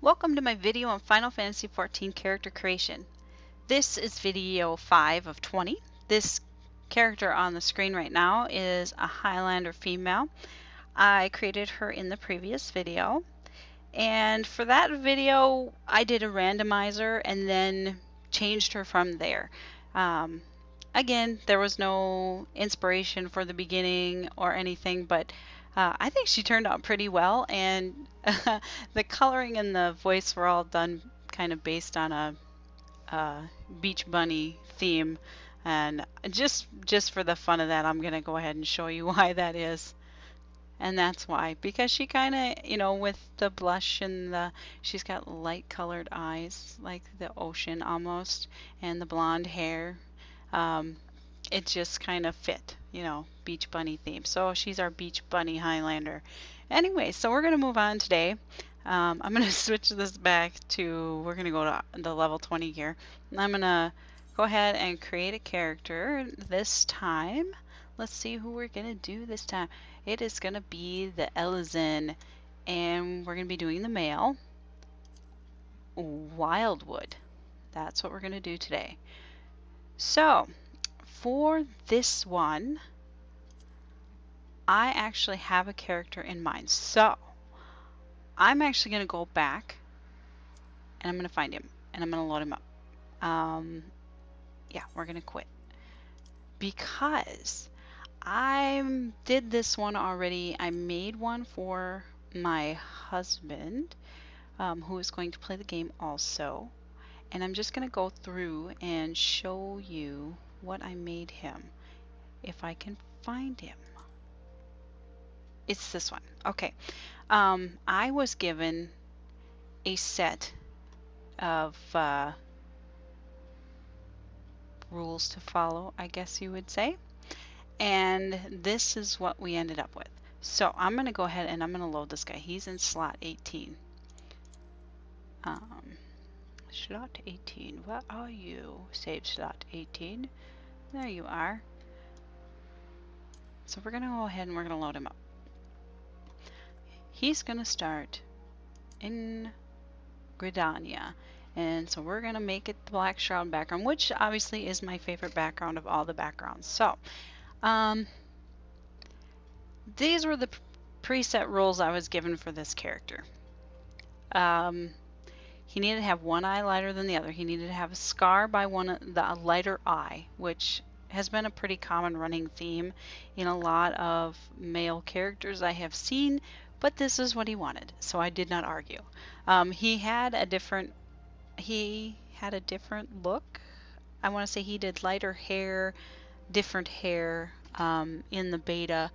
Welcome to my video on Final Fantasy XIV character creation. This is video 5 of 20. This character on the screen right now is a Highlander female. I created her in the previous video, and for that video I did a randomizer and then changed her from there. Again, there was no inspiration for the beginning or anything, but I think she turned out pretty well, and the coloring and the voice were all done kind of based on a beach bunny theme. And just for the fun of that, I'm gonna go ahead and show you why that is. And that's why, because she kind of, with the blush and she's got light colored eyes, like the ocean almost, and the blonde hair. Um, it just kind of fit, beach bunny theme. So she's our beach bunny Highlander. Anyway, so we're going to move on today. I'm going to switch this back to, we're going to go to the level 20 here. I'm going to go ahead and create a character this time. Let's see who we're going to do this time. It is going to be the Elezen, and we're going to be doing the male. Wildwood. That's what we're going to do today. So, for this one, I actually have a character in mind. So, I'm actually going to go back and I'm going to find him and I'm going to load him up. Yeah, we're going to quit because I did this one already. I made one for my husband, who is going to play the game also. And I'm just going to go through and show you what I made him, if I can find him. It's this one. Okay. I was given a set of rules to follow, I guess you would say. And this is what we ended up with. So I'm going to go ahead and I'm going to load this guy. He's in slot 18. Slot 18, where are you? Save slot 18. There you are. So we're going to go ahead and we're going to load him up. He's going to start in Gridania. And so we're going to make it the Black Shroud background, which obviously is my favorite background of all the backgrounds. So, these were the preset rules I was given for this character. He needed to have one eye lighter than the other. He needed to have a scar by the lighter eye, which has been a pretty common running theme in a lot of male characters I have seen, but this is what he wanted, so I did not argue. He had a different look. I want to say he did lighter hair, different hair in the beta,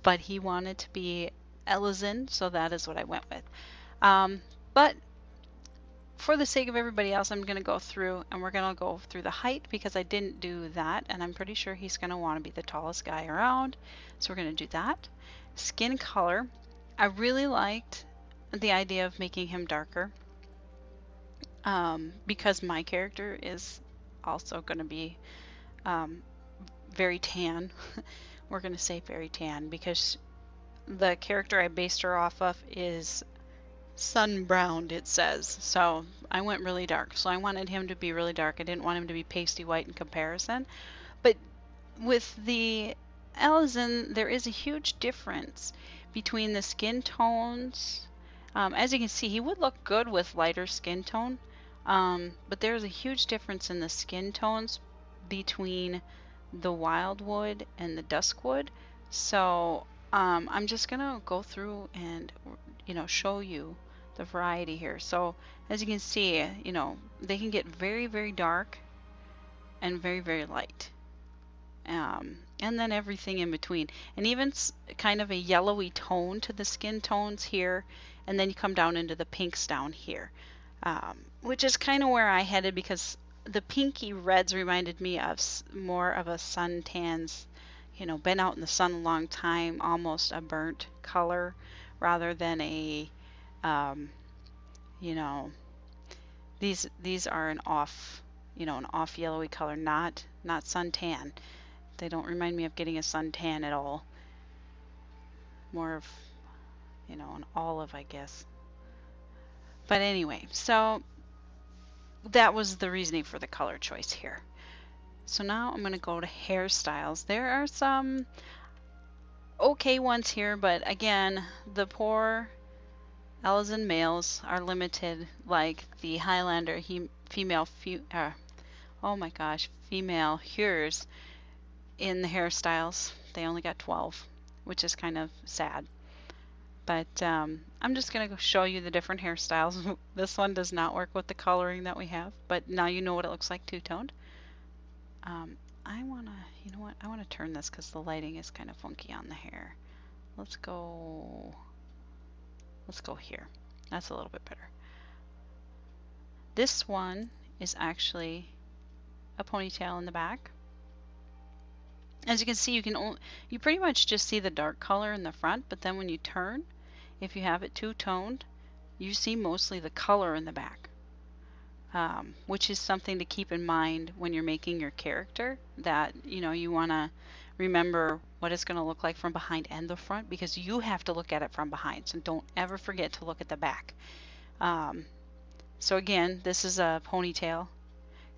but he wanted to be Elezen, so that is what I went with. But for the sake of everybody else, I'm going to go through and we're going to go through the height because I didn't do that, and I'm pretty sure he's going to want to be the tallest guy around, so we're going to do that. Skin color, I really liked the idea of making him darker because my character is also going to be very tan. We're going to say very tan because the character I based her off of is sun browned, it says. So I went really dark. So I wanted him to be really dark. I didn't want him to be pasty white in comparison. But with the Elezen, there is a huge difference between the skin tones. As you can see, he would look good with lighter skin tone. But there's a huge difference in the skin tones between the Wildwood and the Duskwood. So I'm just gonna go through and show you the variety here. So as you can see, they can get very, very dark and very, very light, and then everything in between, and even kind of a yellowy tone to the skin tones here, and then you come down into the pinks down here, which is kind of where I headed because the pinky reds reminded me of more of a suntans, been out in the sun a long time, almost a burnt color, rather than a, these are an off yellowy color, not suntan. They don't remind me of getting a suntan at all. More of, an olive, I guess. But anyway, so that was the reasoning for the color choice here. So now I'm going to go to hairstyles. There are some okay ones here, but again, the poor Elezen males are limited, like the Highlander female Hears in the hairstyles. They only got 12, which is kind of sad. But I'm just going to show you the different hairstyles. This one does not work with the coloring that we have, but now you know what it looks like two-toned. I want to, you know what, I want to turn this because the lighting is kind of funky on the hair. Let's go here. That's a little bit better. This one is actually a ponytail in the back. As you can see, you pretty much just see the dark color in the front, but then when you turn, if you have it two-toned, you see mostly the color in the back, which is something to keep in mind when you're making your character, that you want to remember what it's going to look like from behind and the front, because you have to look at it from behind, so don't ever forget to look at the back. So again, this is a ponytail.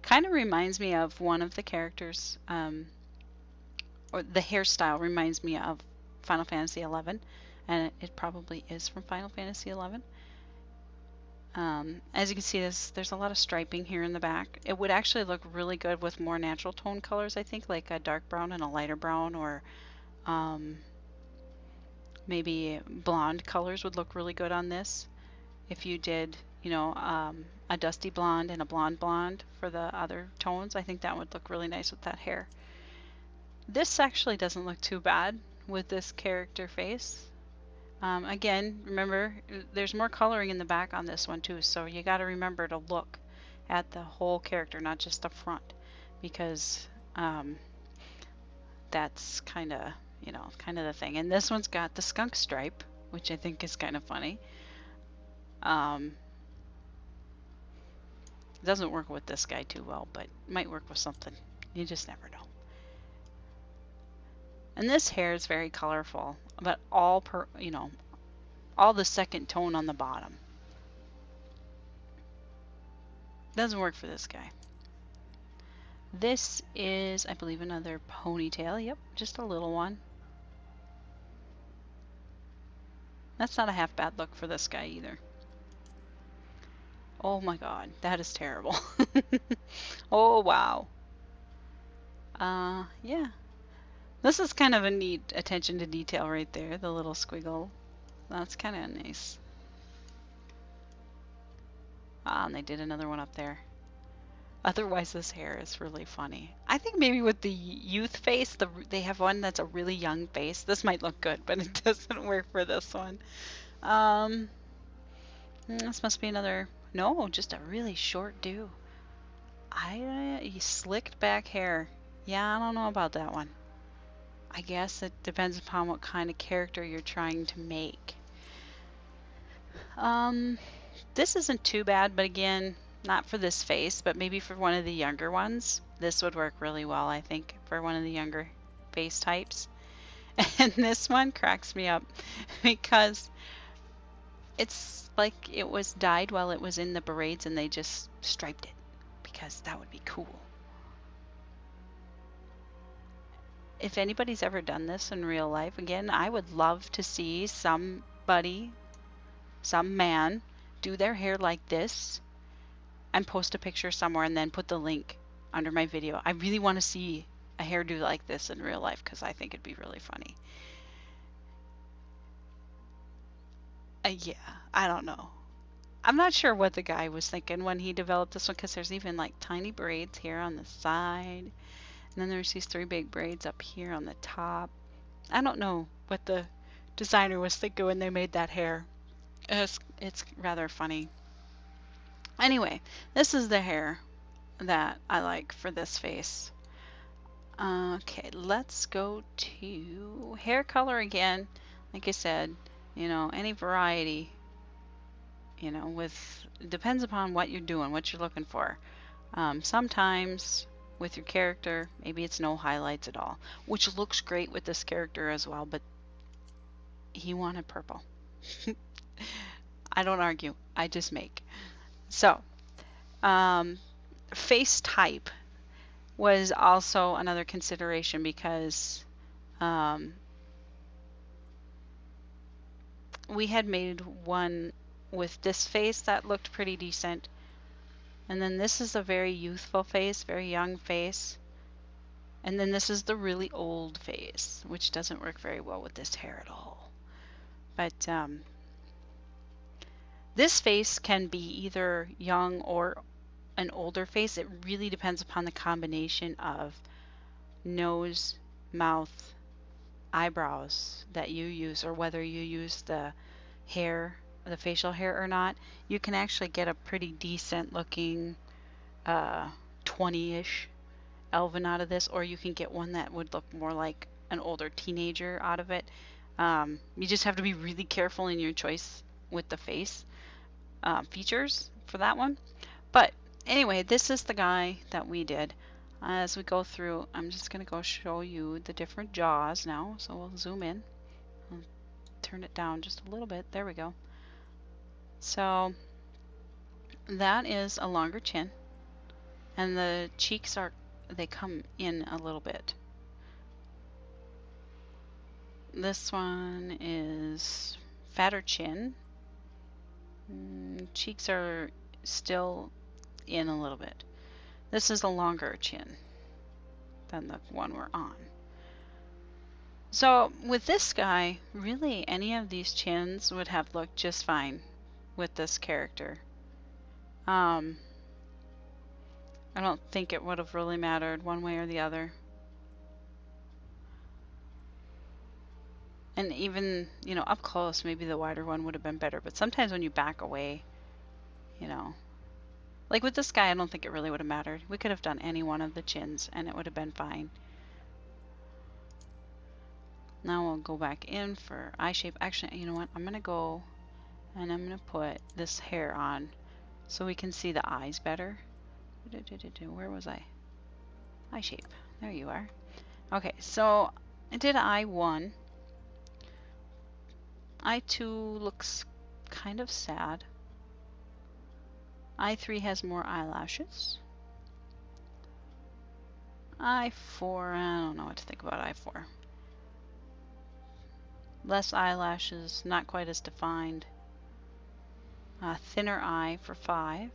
Kind of reminds me of one of the characters, or the hairstyle reminds me of Final Fantasy XI, and it probably is from Final Fantasy XI. As you can see, there's a lot of striping here in the back. It would actually look really good with more natural tone colors, I think, like a dark brown and a lighter brown, or maybe blonde colors would look really good on this. If you did, a dusty blonde and a blonde for the other tones, I think that would look really nice with that hair. This actually doesn't look too bad with this character face. Again, remember, there's more coloring in the back on this one too, so you got to remember to look at the whole character, not just the front, because that's kind of the thing. And this one's got the skunk stripe, which I think is kind of funny. It doesn't work with this guy too well, but it might work with something. You just never know. And this hair is very colorful, but all the second tone on the bottom. Doesn't work for this guy. This is, I believe, another ponytail. Yep, just a little one. That's not a half bad look for this guy either. Oh my god, that is terrible. Oh wow. Yeah. This is kind of a neat attention to detail right there, the little squiggle. That's kind of nice. And they did another one up there. Otherwise, this hair is really funny. I think maybe with the youth face, they have one that's a really young face. This might look good, but it doesn't work for this one. This must be another, no, just a really short do. Slicked back hair. Yeah, I don't know about that one. I guess it depends upon what kind of character you're trying to make. This isn't too bad, but again, not for this face, but maybe for one of the younger ones. This would work really well, I think, for one of the younger face types. And this one cracks me up because it's like it was dyed while it was in the braids and they just striped it, because that would be cool. If anybody's ever done this in real life, again, I would love to see somebody, some man, do their hair like this and post a picture somewhere and then put the link under my video. I really want to see a hairdo like this in real life because I think it'd be really funny. Yeah, I don't know. I'm not sure what the guy was thinking when he developed this one, because there's even like tiny braids here on the side. And then there's these 3 big braids up here on the top. I don't know what the designer was thinking when they made that hair. It's rather funny. Anyway, this is the hair that I like for this face. Okay, let's go to hair color again. Like I said, any variety, depends upon what you're doing, what you're looking for. Sometimes with your character, maybe it's no highlights at all, which looks great with this character as well, but he wanted purple. I don't argue, I just make. So, face type was also another consideration because we had made one with this face that looked pretty decent. And then this is a very youthful face, very young face. And then this is the really old face, which doesn't work very well with this hair at all. But this face can be either young or an older face. It really depends upon the combination of nose, mouth, eyebrows that you use, or whether you use the hair, the facial hair or not. You can actually get a pretty decent looking 20-ish Elven out of this, or you can get one that would look more like an older teenager out of it. You just have to be really careful in your choice with the face features for that one. But anyway, this is the guy that we did. As we go through, I'm just going to go show you the different jaws now. So we'll zoom in. I'll turn it down just a little bit. There we go. So that is a longer chin. And the cheeks they come in a little bit. This one is fatter chin. Cheeks are still in a little bit. This is a longer chin than the one we're on. So with this guy, really any of these chins would have looked just fine with this character. I don't think it would have really mattered one way or the other. And even, you know, up close, maybe the wider one would have been better. But sometimes when you back away, you know, like with this guy, I don't think it really would have mattered. We could have done any one of the chins and it would have been fine. Now we'll go back in for eye shape. Actually, you know what? I'm going to go and I'm going to put this hair on so we can see the eyes better. Where was I? Eye shape. There you are. Okay, so I did eye 1. Eye 2 looks kind of sad. Eye 3 has more eyelashes. Eye 4, I don't know what to think about eye 4. Less eyelashes, not quite as defined. Thinner eye for 5.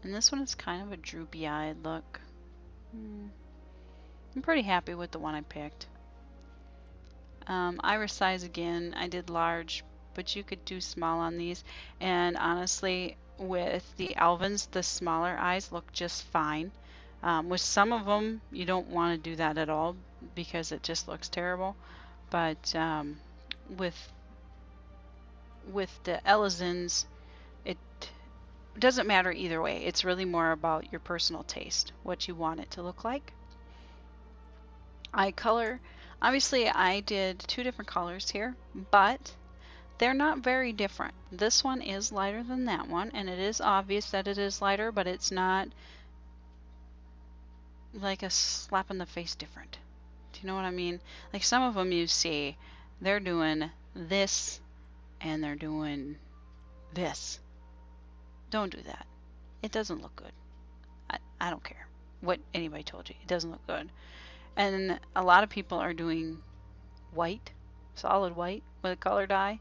And this one is kind of a droopy-eyed look. I'm pretty happy with the one I picked. Iris size again, I did large, but you could do small on these. And honestly, with the Elvens, the smaller eyes look just fine. With some of them, you don't want to do that at all because it just looks terrible. But with the Elezens, it doesn't matter either way. It's really more about your personal taste, what you want it to look like. Eye color. Obviously, I did 2 different colors here, but they're not very different. This one is lighter than that one, and it is obvious that it is lighter, but it's not like a slap in the face different. Do you know what I mean? Like some of them you see, they're doing this and they're doing this. Don't do that. It doesn't look good. I don't care what anybody told you. It doesn't look good. And a lot of people are doing white, solid white with a colored eye.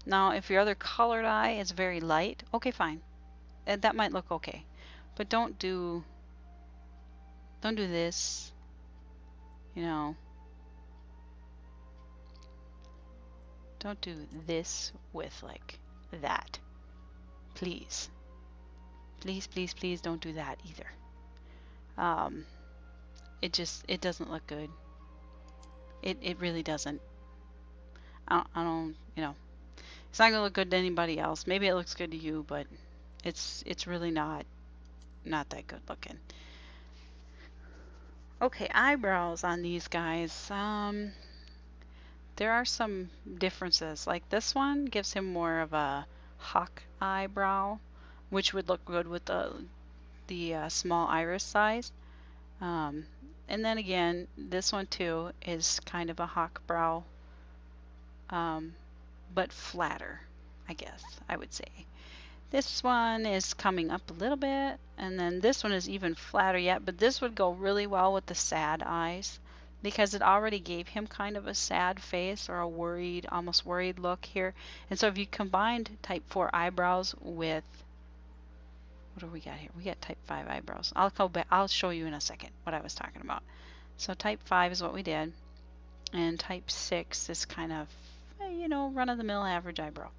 Now, if your other colored eye is very light, okay, fine. That might look okay. But don't do this, you know. Don't do this with like that. Please. Please, please, please don't do that either. It doesn't look good. It really doesn't. I don't, you know, it's not gonna look good to anybody else. Maybe it looks good to you, but it's really not that good looking. Okay, eyebrows on these guys. There are some differences. Like this one gives him more of a hawk eyebrow, which would look good with the small iris size. And then again, this one too is kind of a hawk brow, but flatter. I guess I would say. This one is coming up a little bit, and then this one is even flatter yet, but this would go really well with the sad eyes because it already gave him kind of a sad face or a worried, almost worried look here. And so if you combined type 4 eyebrows with, what do we got here? We got type 5 eyebrows. I'll go back, I'll show you in a second what I was talking about. So type 5 is what we did, and type 6 is kind of, you know, run-of-the-mill average eyebrow.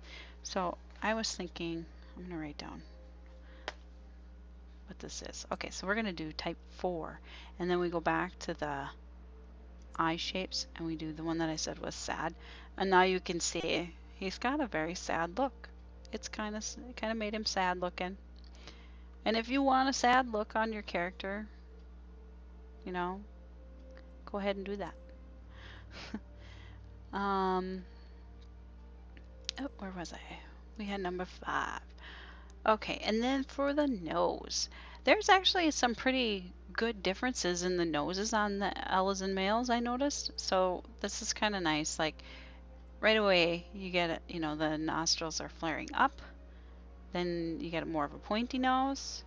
So I was thinking, I'm going to write down what this is. Okay, so we're going to do type 4, and then we go back to the eye shapes, and we do the one that I said was sad. And now you can see he's got a very sad look. It kind of made him sad looking. And if you want a sad look on your character, you know, go ahead and do that. Oh, where was I? We had number 5. Okay, and then for the nose, there's actually some pretty good differences in the noses on the Elezen males, I noticed. So this is kind of nice. Like right away, you get it, you know, the nostrils are flaring up. Then you get more of a pointy nose.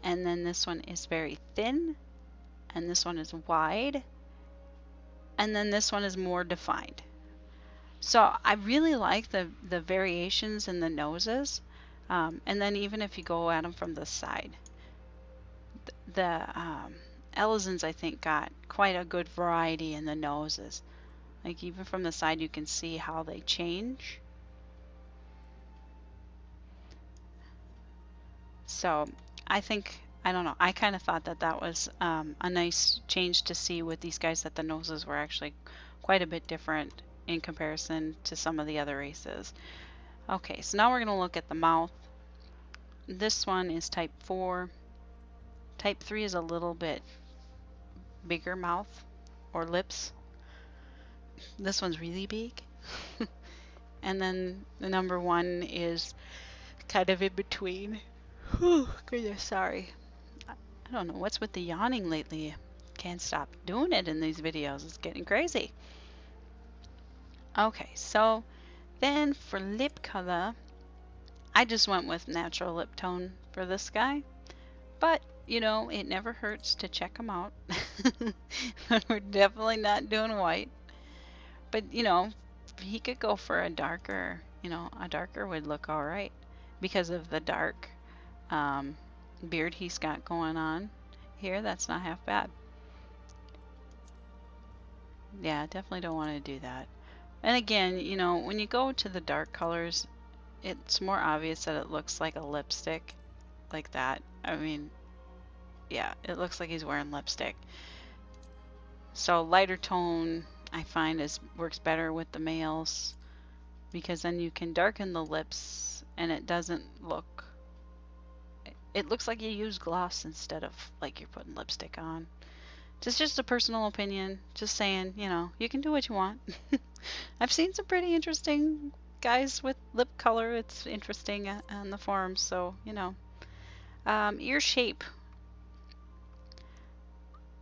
And then this one is very thin. And this one is wide. And then this one is more defined. So I really like the variations in the noses. And then even if you go at them from the side, the Elezens, I think, got quite a good variety in the noses. Like even from the side, you can see how they change. So I think, I don't know, I kind of thought that that was a nice change to see with these guys, that the noses were actually quite a bit different in comparison to some of the other races. Okay, so now we're going to look at the mouth. This one is type 4. Type 3 is a little bit bigger mouth or lips. This one's really big. And then the number 1 is kind of in between. Whew, goodness, sorry. I don't know what's with the yawning lately. Can't stop doing it in these videos. It's getting crazy. Okay, so then for lip color, I just went with natural lip tone for this guy. But, you know, it never hurts to check them out. We're definitely not doing white. But, you know, he could go for a darker, you know, a darker would look all right because of the dark beard he's got going on here. That's not half bad. Yeah, definitely don't want to do that. And again, you know, when you go to the dark colors, it's more obvious that it looks like a lipstick like that. I mean, yeah, it looks like he's wearing lipstick. So lighter tone, I find, works better with the males because then you can darken the lips and it doesn't look, it looks like you use gloss instead of like you're putting lipstick on. Just a personal opinion, just saying, you know, you can do what you want. I've seen some pretty interesting guys with lip color. It's interesting on the forums, so, you know. Ear shape.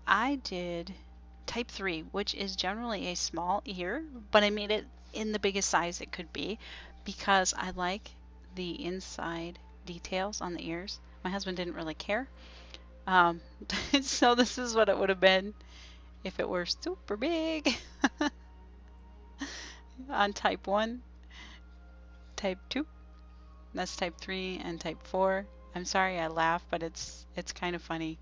I did type 3, which is generally a small ear, but I made it in the biggest size it could be because I like the inside details on the ears. My husband didn't really care. So this is what it would have been if it were super big. On type 1, type 2, that's type 3, and type 4. I'm sorry I laugh, but it's kind of funny.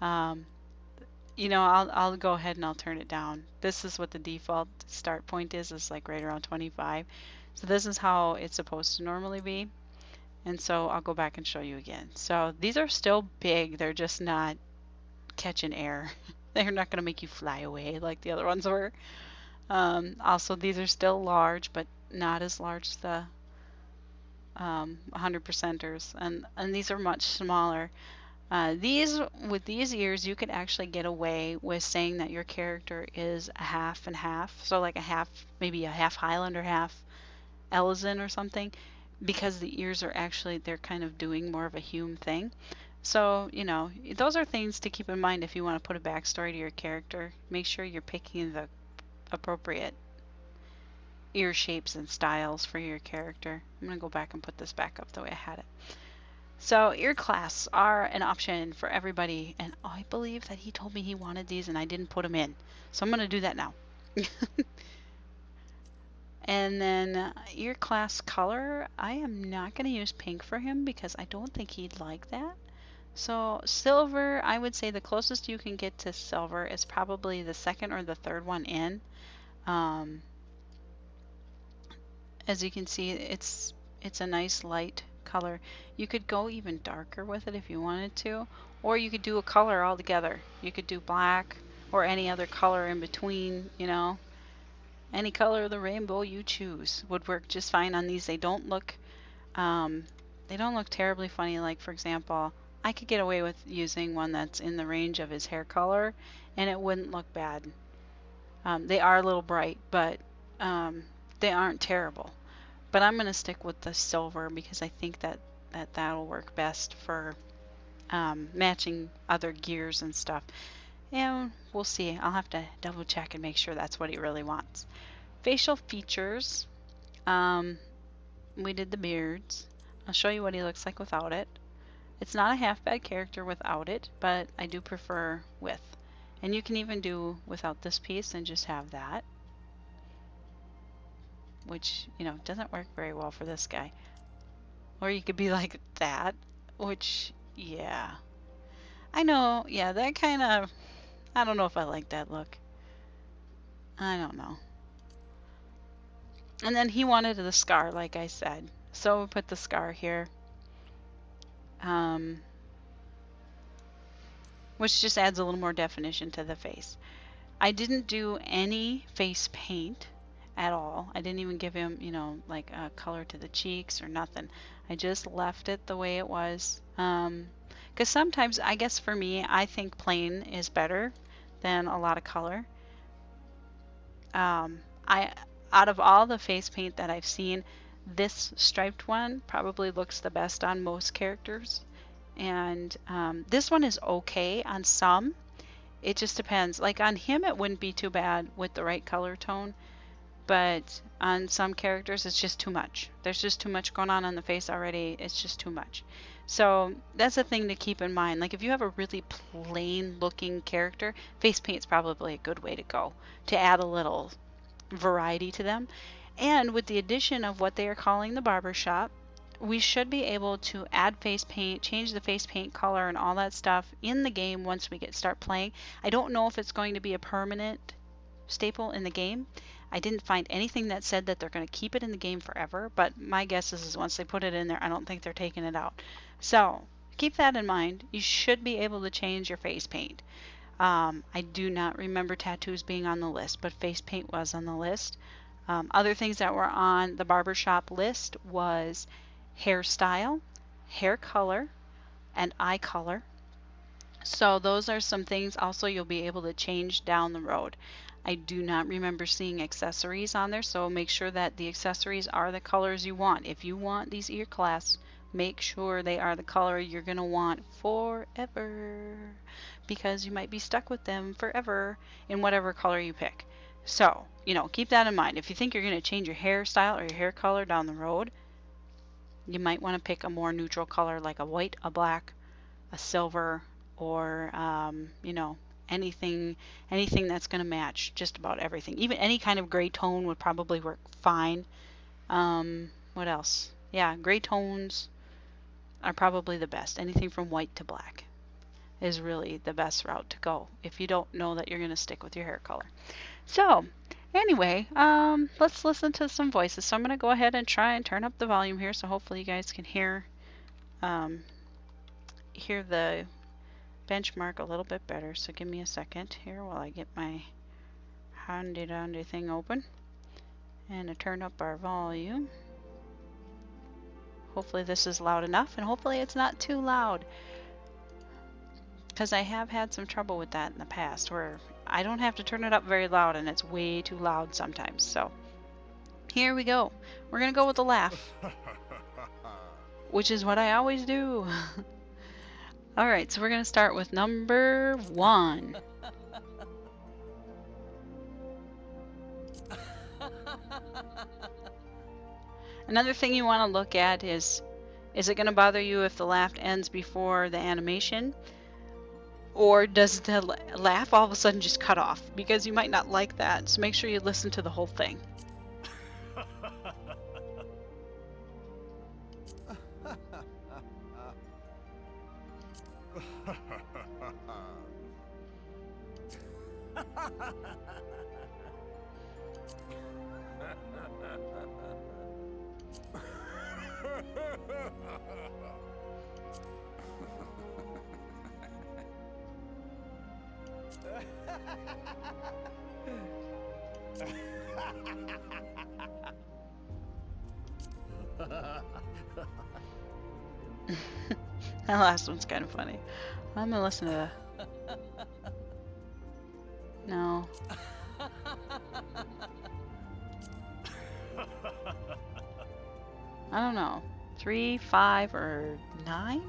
You know, I'll go ahead and I'll turn it down. This is what the default start point is. It's like right around 25. So this is how it's supposed to normally be. And so I'll go back and show you again. So these are still big. They're just not catching air. They're not going to make you fly away like the other ones were. Also, these are still large, but not as large as the 100%ers. And these are much smaller. With these ears, you could actually get away with saying that your character is a half and half. So like a half, maybe a half Highlander, half Elezen or something. Because the ears are actually, they're kind of doing more of a Hume thing. So, you know, those are things to keep in mind if you want to put a backstory to your character. Make sure you're picking the appropriate ear shapes and styles for your character. I'm going to go back and put this back up the way I had it. So ear clasps are an option for everybody, and I believe that he told me he wanted these and I didn't put them in. So I'm going to do that now. And then ear clasp color, I am not going to use pink for him because I don't think he'd like that. So silver, I would say the closest you can get to silver is probably the second or the third one in. As you can see, it's a nice light color. You could go even darker with it if you wanted to, or you could do a color altogether. You could do black or any other color in between, you know. Any color of the rainbow you choose would work just fine on these. They don't look terribly funny. Like, for example, I could get away with using one that's in the range of his hair color and it wouldn't look bad. They are a little bright, but they aren't terrible. But I'm going to stick with the silver because I think that'll work best for matching other gears and stuff. And we'll see. I'll have to double check and make sure that's what he really wants. Facial features. We did the beards. I'll show you what he looks like without it. It's not a half bad character without it, but I do prefer with. And you can even do without this piece and just have that, which, you know, doesn't work very well for this guy. Or you could be like that, which, yeah. I know, yeah, that kind of, I don't know if I like that look. I don't know. And then he wanted the scar, like I said. So we put the scar here. Which just adds a little more definition to the face. I didn't do any face paint at all. I didn't even give him, you know, like a color to the cheeks or nothing. I just left it the way it was. Because sometimes, I guess for me, I think plain is better than a lot of color. Out of all the face paint that I've seen, this striped one probably looks the best on most characters. And this one is okay on some. It just depends. Like on him, it wouldn't be too bad with the right color tone. But on some characters, it's just too much. There's just too much going on the face already. It's just too much. So that's a thing to keep in mind. Like if you have a really plain looking character, face paint's probably a good way to go to add a little variety to them. And with the addition of what they are calling the barbershop, we should be able to add face paint, change the face paint color and all that stuff in the game once we start playing. I don't know if it's going to be a permanent staple in the game. I didn't find anything that said that they're going to keep it in the game forever, but my guess is once they put it in there, I don't think they're taking it out. So keep that in mind. You should be able to change your face paint. I do not remember tattoos being on the list, but face paint was on the list. Other things that were on the barbershop list was hairstyle, hair color, and eye color. So those are some things also you'll be able to change down the road. I do not remember seeing accessories on there, so make sure that the accessories are the colors you want. If you want these ear clasps, make sure they are the color you're going to want forever, because you might be stuck with them forever in whatever color you pick. So, you know, keep that in mind. If you think you're going to change your hairstyle or your hair color down the road, you might want to pick a more neutral color like a white, a black, a silver, or, you know, anything that's going to match just about everything. Even any kind of gray tone would probably work fine. What else? Yeah, gray tones are probably the best. Anything from white to black is really the best route to go if you don't know that you're going to stick with your hair color. So anyway, let's listen to some voices. So I'm going to go ahead and try and turn up the volume here, so hopefully you guys can hear the benchmark a little bit better. So give me a second here while I get my handy dandy thing open and to turn up our volume. Hopefully this is loud enough, and hopefully it's not too loud, because I have had some trouble with that in the past where I don't have to turn it up very loud and it's way too loud sometimes. So here we go. We're gonna go with the laugh, which is what I always do. Alright, so we're gonna start with number 1. Another thing you want to look at is it going to bother you if the laugh ends before the animation? Or does the laugh all of a sudden just cut off? Because you might not like that, so make sure you listen to the whole thing. That last one's kind of funny. I'm gonna listen to No. I don't know. 3, 5, or 9?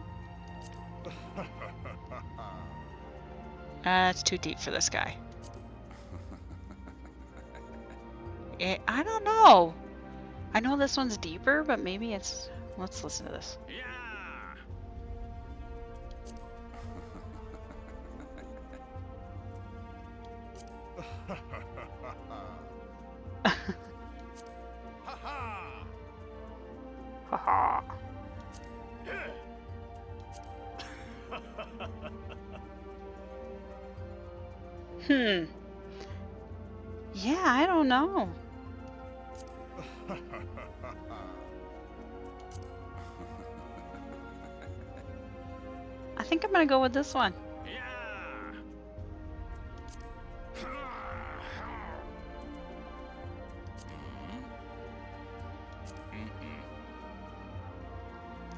That's too deep for this guy. I don't know. I know this one's deeper, but maybe it's... Let's listen to this. Haha. Yeah, I don't know. I think I'm gonna go with this one.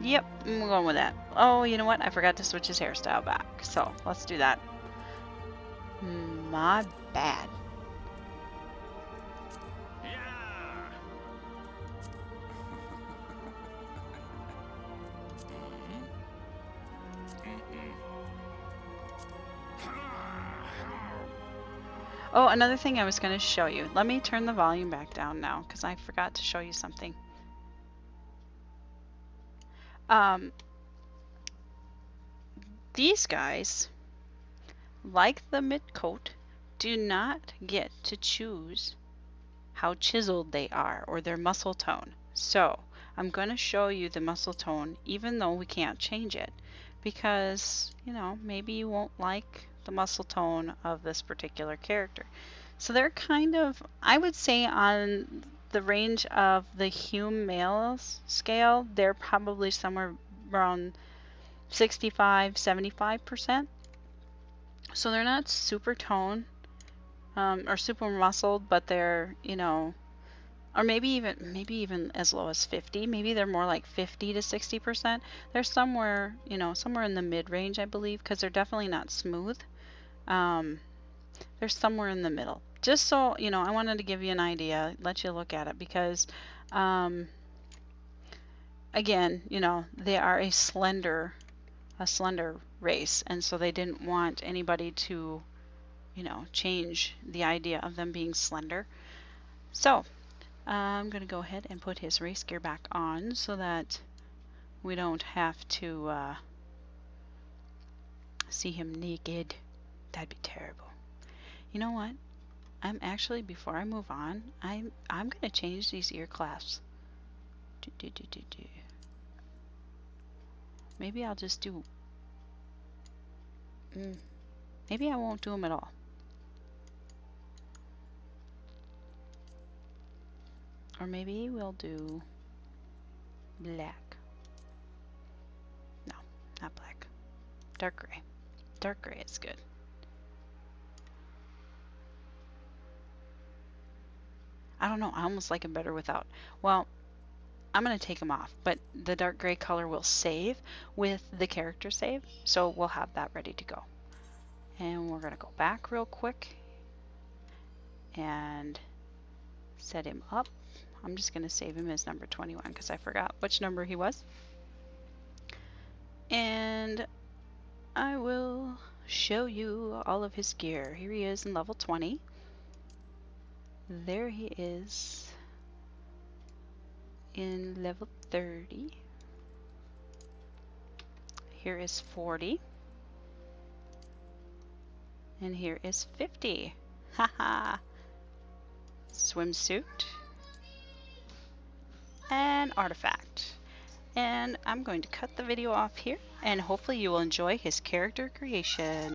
Yep, I'm going with that. Oh, you know what? I forgot to switch his hairstyle back. So, let's do that. My bad. Oh, another thing I was going to show you. Let me turn the volume back down now, because I forgot to show you something. These guys, like the mid-coat, do not get to choose how chiseled they are or their muscle tone. So I'm going to show you the muscle tone even though we can't change it, because, you know, maybe you won't like the muscle tone of this particular character. So they're kind of, I would say, on the range of the Hume males scale, they're probably somewhere around 65-75%. So they're not super toned or super muscled, but they're, you know, or maybe even as low as 50. Maybe they're more like 50 to 60%. They're somewhere, you know, somewhere in the mid range, I believe, because they're definitely not smooth. They're somewhere in the middle. Just so, you know, I wanted to give you an idea, let you look at it, because again, you know, they are a slender race, and so they didn't want anybody to, you know, change the idea of them being slender. So I'm going to go ahead and put his race gear back on so that we don't have to see him naked. That'd be terrible. You know what? I'm actually, before I move on, I'm going to change these ear clasps. Maybe I'll just do... maybe I won't do them at all. Or maybe we'll do black. No, not black. Dark gray. Dark gray is good. I don't know, I almost like them better without. Well, I'm going to take them off, but the dark gray color will save with the character save, so we'll have that ready to go. And we're going to go back real quick and set him up. I'm just going to save him as number 21 because I forgot which number he was. And I will show you all of his gear. Here he is in level 20. There he is in level 30. Here is 40. And here is 50. Haha. Swimsuit. And artifact. And I'm going to cut the video off here, and hopefully you will enjoy his character creation.